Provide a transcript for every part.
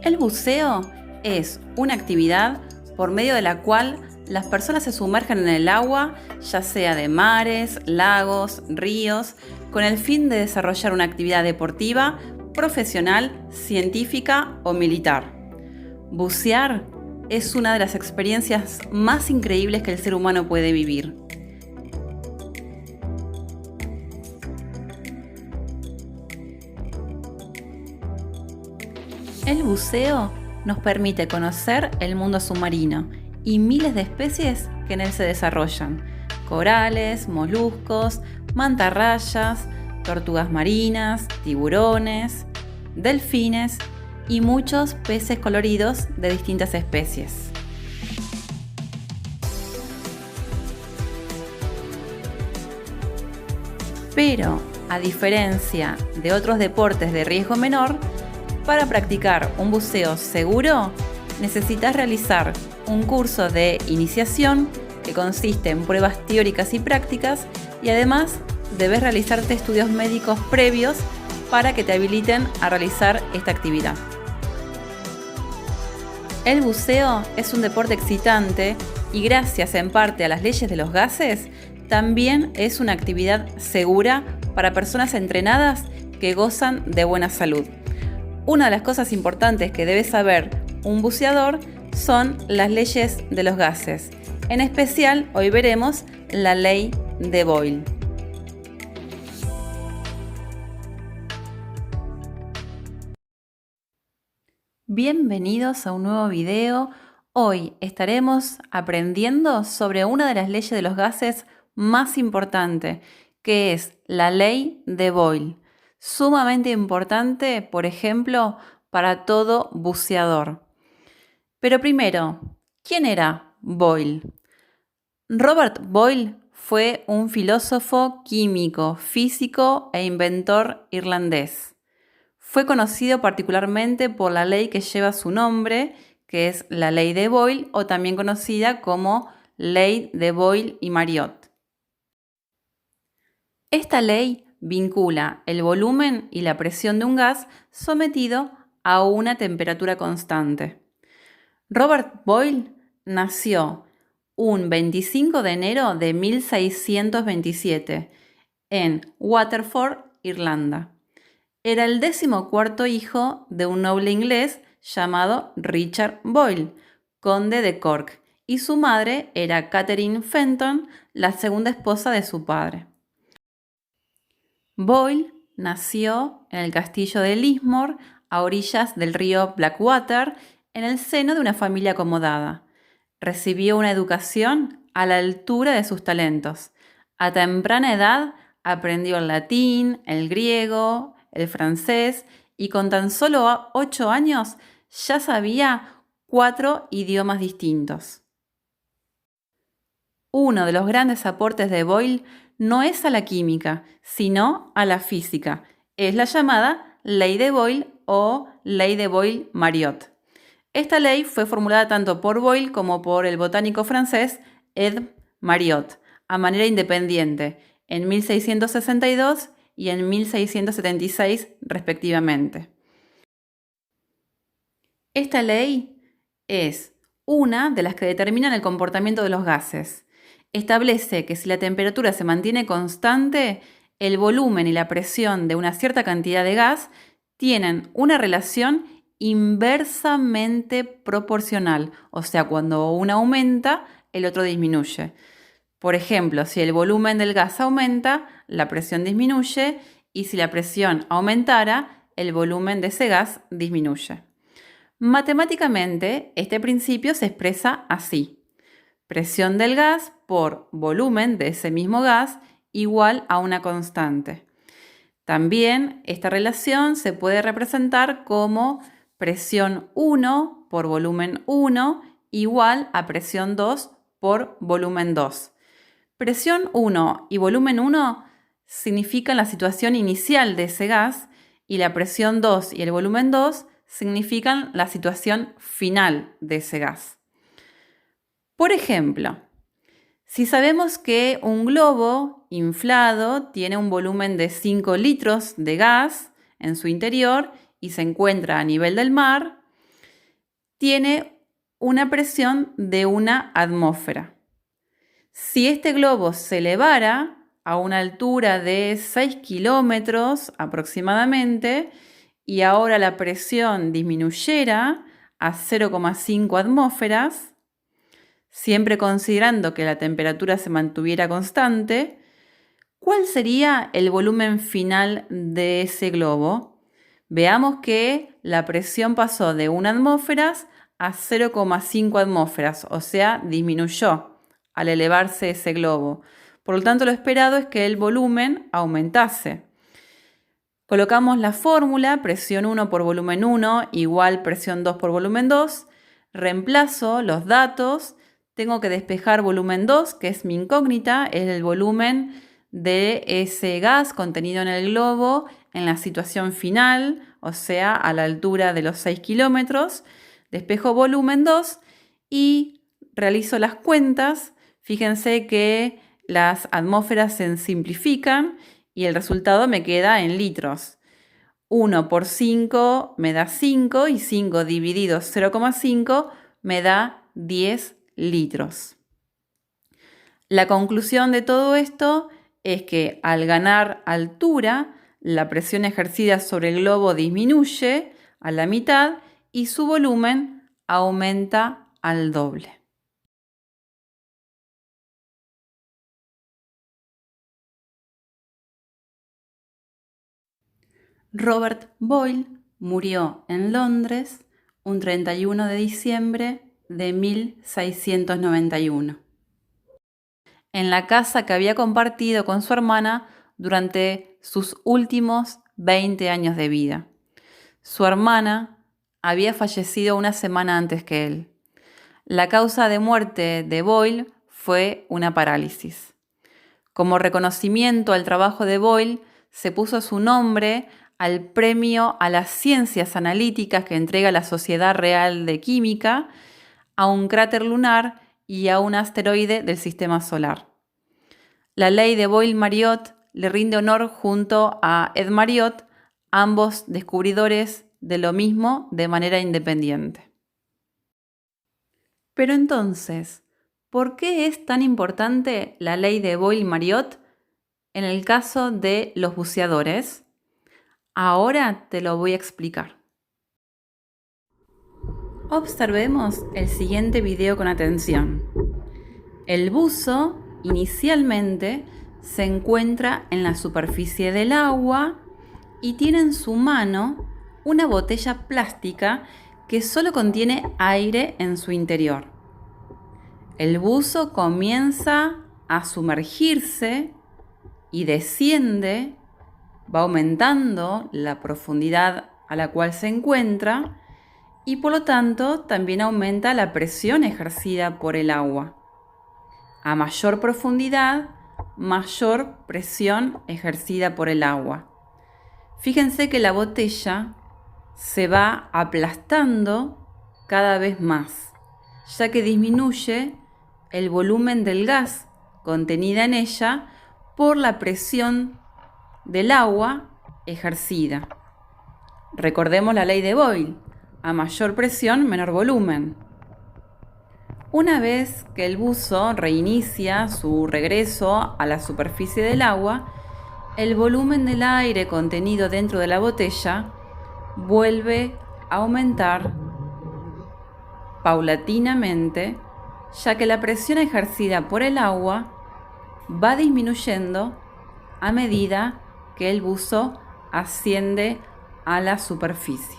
El buceo es una actividad por medio de la cual las personas se sumergen en el agua, ya sea de mares, lagos, ríos, con el fin de desarrollar una actividad deportiva, profesional, científica o militar. Bucear es una de las experiencias más increíbles que el ser humano puede vivir. El buceo nos permite conocer el mundo submarino y miles de especies que en él se desarrollan: corales, moluscos, mantarrayas, tortugas marinas, tiburones, delfines y muchos peces coloridos de distintas especies. Pero, a diferencia de otros deportes de riesgo menor, para practicar un buceo seguro, necesitas realizar un curso de iniciación que consiste en pruebas teóricas y prácticas, y además debes realizarte estudios médicos previos para que te habiliten a realizar esta actividad. El buceo es un deporte excitante y, gracias en parte a las leyes de los gases, también es una actividad segura para personas entrenadas que gozan de buena salud. Una de las cosas importantes que debe saber un buceador son las leyes de los gases. En especial, hoy veremos la ley de Boyle. Bienvenidos a un nuevo video. Hoy estaremos aprendiendo sobre una de las leyes de los gases más importantes, que es la ley de Boyle. Sumamente importante, por ejemplo, para todo buceador. Pero primero, ¿quién era Boyle? Robert Boyle fue un filósofo, químico, físico e inventor irlandés. Fue conocido particularmente por la ley que lleva su nombre, que es la ley de Boyle, o también conocida como ley de Boyle y Marriott. Esta ley vincula el volumen y la presión de un gas sometido a una temperatura constante. Robert Boyle nació un 25 de enero de 1627 en Waterford, Irlanda. Era el 14º hijo de un noble inglés llamado Richard Boyle, conde de Cork, y su madre era Catherine Fenton, la segunda esposa de su padre. Boyle nació en el castillo de Lismore, a orillas del río Blackwater, en el seno de una familia acomodada. Recibió una educación a la altura de sus talentos. A temprana edad aprendió el latín, el griego, el francés, y con tan solo 8 años ya sabía 4 idiomas distintos. Uno de los grandes aportes de Boyle no es a la química, sino a la física. Es la llamada ley de Boyle o ley de Boyle-Marriott. Esta ley fue formulada tanto por Boyle como por el botánico francés Edme Marriott, a manera independiente, en 1662 y en 1676 respectivamente. Esta ley es una de las que determinan el comportamiento de los gases. Establece que si la temperatura se mantiene constante, el volumen y la presión de una cierta cantidad de gas tienen una relación inversamente proporcional, o sea, cuando uno aumenta, el otro disminuye. Por ejemplo, si el volumen del gas aumenta, la presión disminuye, y si la presión aumentara, el volumen de ese gas disminuye. Matemáticamente, este principio se expresa así: presión del gas por volumen de ese mismo gas igual a una constante. También esta relación se puede representar como presión 1 por volumen 1 igual a presión 2 por volumen 2. Presión 1 y volumen 1 significan la situación inicial de ese gas, y la presión 2 y el volumen 2 significan la situación final de ese gas. Por ejemplo, si sabemos que un globo inflado tiene un volumen de 5 litros de gas en su interior y se encuentra a nivel del mar, tiene una presión de 1 atmósfera. Si este globo se elevara a una altura de 6 kilómetros aproximadamente y ahora la presión disminuyera a 0,5 atmósferas, siempre considerando que la temperatura se mantuviera constante, ¿cuál sería el volumen final de ese globo? Veamos que la presión pasó de 1 atmósfera a 0,5 atmósferas, o sea, disminuyó al elevarse ese globo. Por lo tanto, lo esperado es que el volumen aumentase. Colocamos la fórmula, presión 1 por volumen 1 igual presión 2 por volumen 2. Reemplazo los datos. Tengo que despejar volumen 2, que es mi incógnita, es el volumen de ese gas contenido en el globo en la situación final, o sea, a la altura de los 6 kilómetros. Despejo volumen 2 y realizo las cuentas. Fíjense que las atmósferas se simplifican y el resultado me queda en litros. 1 por 5 me da 5 y 5 dividido 0,5 me da 10 litros. La conclusión de todo esto es que al ganar altura, la presión ejercida sobre el globo disminuye a la mitad y su volumen aumenta al doble. Robert Boyle murió en Londres un 31 de diciembre de 1691, en la casa que había compartido con su hermana durante sus últimos 20 años de vida. Su hermana había fallecido una semana antes que él. La causa de muerte de Boyle fue una parálisis. Como reconocimiento al trabajo de Boyle, se puso su nombre al premio a las ciencias analíticas que entrega la Sociedad Real de Química, a un cráter lunar y a un asteroide del sistema solar. La ley de Boyle-Mariotte le rinde honor junto a Ed Mariotte, ambos descubridores de lo mismo de manera independiente. Pero entonces, ¿por qué es tan importante la ley de Boyle-Mariotte en el caso de los buceadores? Ahora te lo voy a explicar. Observemos el siguiente video con atención. El buzo inicialmente se encuentra en la superficie del agua y tiene en su mano una botella plástica que solo contiene aire en su interior. El buzo comienza a sumergirse y desciende, va aumentando la profundidad a la cual se encuentra y por lo tanto también aumenta la presión ejercida por el agua. A mayor profundidad, mayor presión ejercida por el agua. Fíjense que la botella se va aplastando cada vez más, ya que disminuye el volumen del gas contenida en ella por la presión del agua ejercida. Recordemos la ley de Boyle: a mayor presión, menor volumen. Una vez que el buzo reinicia su regreso a la superficie del agua, el volumen del aire contenido dentro de la botella vuelve a aumentar paulatinamente, ya que la presión ejercida por el agua va disminuyendo a medida que el buzo asciende a la superficie.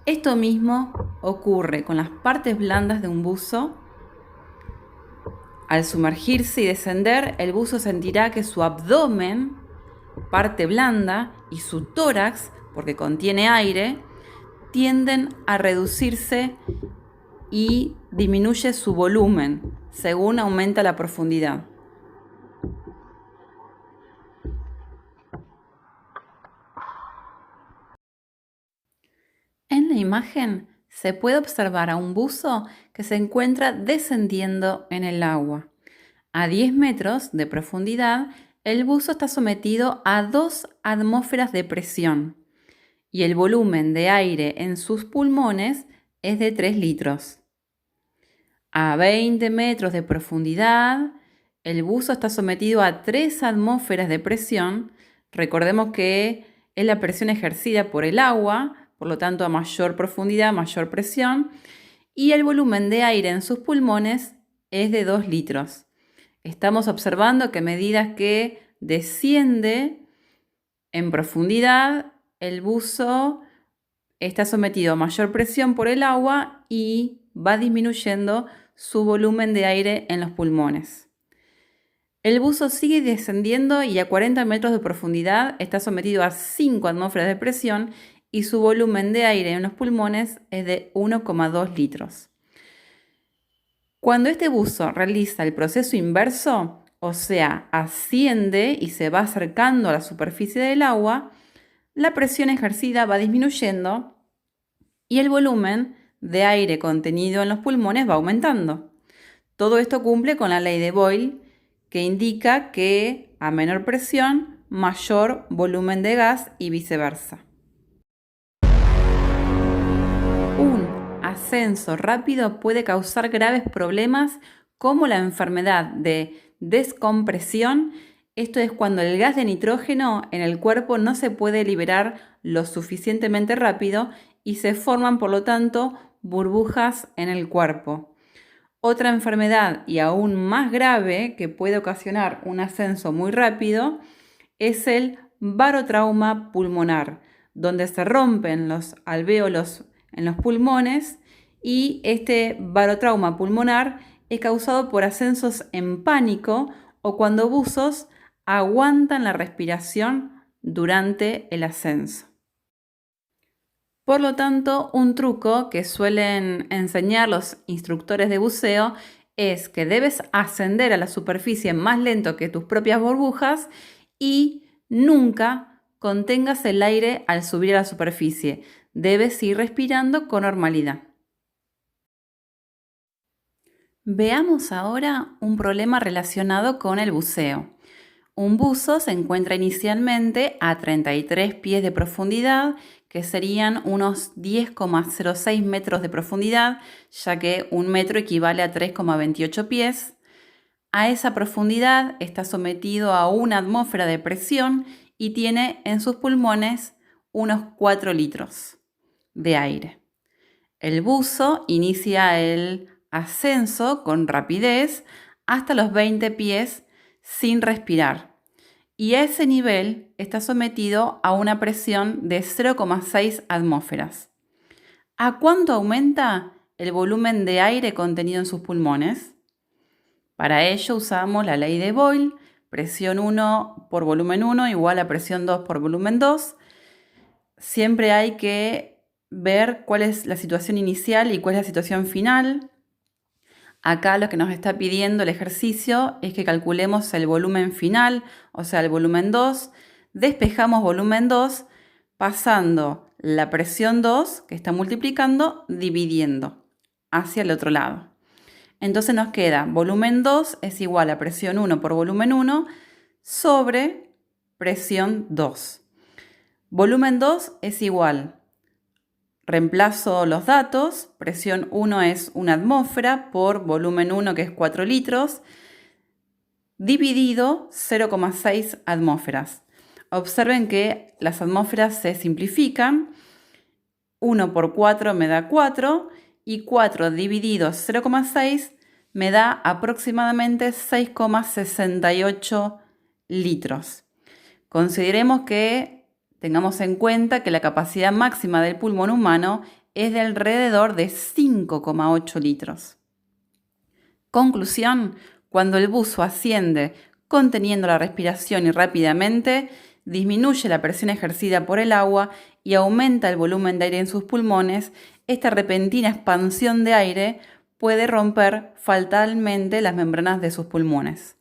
Esto mismo ocurre con las partes blandas de un buzo. Al sumergirse y descender, el buzo sentirá que su abdomen, parte blanda, y su tórax, porque contiene aire, tienden a reducirse y disminuye su volumen según aumenta la profundidad. En la imagen se puede observar a un buzo que se encuentra descendiendo en el agua. A 10 metros de profundidad, el buzo está sometido a 2 atmósferas de presión y el volumen de aire en sus pulmones es de 3 litros. A 20 metros de profundidad, el buzo está sometido a 3 atmósferas de presión. Recordemos que es la presión ejercida por el agua, por lo tanto a mayor profundidad, mayor presión, y el volumen de aire en sus pulmones es de 2 litros. Estamos observando que a medida que desciende en profundidad, el buzo está sometido a mayor presión por el agua y va disminuyendo su volumen de aire en los pulmones. El buzo sigue descendiendo y a 40 metros de profundidad está sometido a 5 atmósferas de presión y su volumen de aire en los pulmones es de 1,2 litros. Cuando este buzo realiza el proceso inverso, o sea, asciende y se va acercando a la superficie del agua, la presión ejercida va disminuyendo y el volumen de aire contenido en los pulmones va aumentando. Todo esto cumple con la ley de Boyle, que indica que a menor presión, mayor volumen de gas y viceversa. Un ascenso rápido puede causar graves problemas como la enfermedad de descompresión. Esto es cuando el gas de nitrógeno en el cuerpo no se puede liberar lo suficientemente rápido y se forman, por lo tanto, burbujas en el cuerpo. Otra enfermedad y aún más grave que puede ocasionar un ascenso muy rápido es el barotrauma pulmonar, donde se rompen los alvéolos en los pulmones y este barotrauma pulmonar es causado por ascensos en pánico o cuando buzos aguantan la respiración durante el ascenso. Por lo tanto, un truco que suelen enseñar los instructores de buceo es que debes ascender a la superficie más lento que tus propias burbujas y nunca contengas el aire al subir a la superficie. Debes ir respirando con normalidad. Veamos ahora un problema relacionado con el buceo. Un buzo se encuentra inicialmente a 33 pies de profundidad, que serían unos 10,06 metros de profundidad, ya que un metro equivale a 3,28 pies. A esa profundidad está sometido a una atmósfera de presión y tiene en sus pulmones unos 4 litros de aire. El buzo inicia el ascenso con rapidez hasta los 20 pies sin respirar y a ese nivel está sometido a una presión de 0,6 atmósferas. ¿A cuánto aumenta el volumen de aire contenido en sus pulmones? Para ello usamos la ley de Boyle, presión 1 por volumen 1 igual a presión 2 por volumen 2. Siempre hay que ver cuál es la situación inicial y cuál es la situación final. Acá lo que nos está pidiendo el ejercicio es que calculemos el volumen final, o sea, el volumen 2. Despejamos volumen 2 pasando la presión 2, que está multiplicando, dividiendo hacia el otro lado. Entonces nos queda volumen 2 es igual a presión 1 por volumen 1 sobre presión 2. Volumen 2 es igual. Reemplazo los datos, presión 1 es una atmósfera por volumen 1 que es 4 litros, dividido 0,6 atmósferas. Observen que las atmósferas se simplifican, 1 por 4 me da 4 y 4 dividido 0,6 me da aproximadamente 6,68 litros. Consideremos que tengamos en cuenta que la capacidad máxima del pulmón humano es de alrededor de 5,8 litros. Conclusión, cuando el buzo asciende conteniendo la respiración y rápidamente, disminuye la presión ejercida por el agua y aumenta el volumen de aire en sus pulmones, esta repentina expansión de aire puede romper fatalmente las membranas de sus pulmones.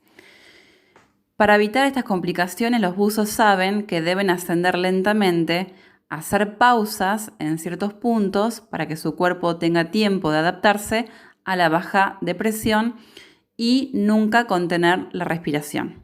Para evitar estas complicaciones, los buzos saben que deben ascender lentamente, hacer pausas en ciertos puntos para que su cuerpo tenga tiempo de adaptarse a la baja de presión y nunca contener la respiración.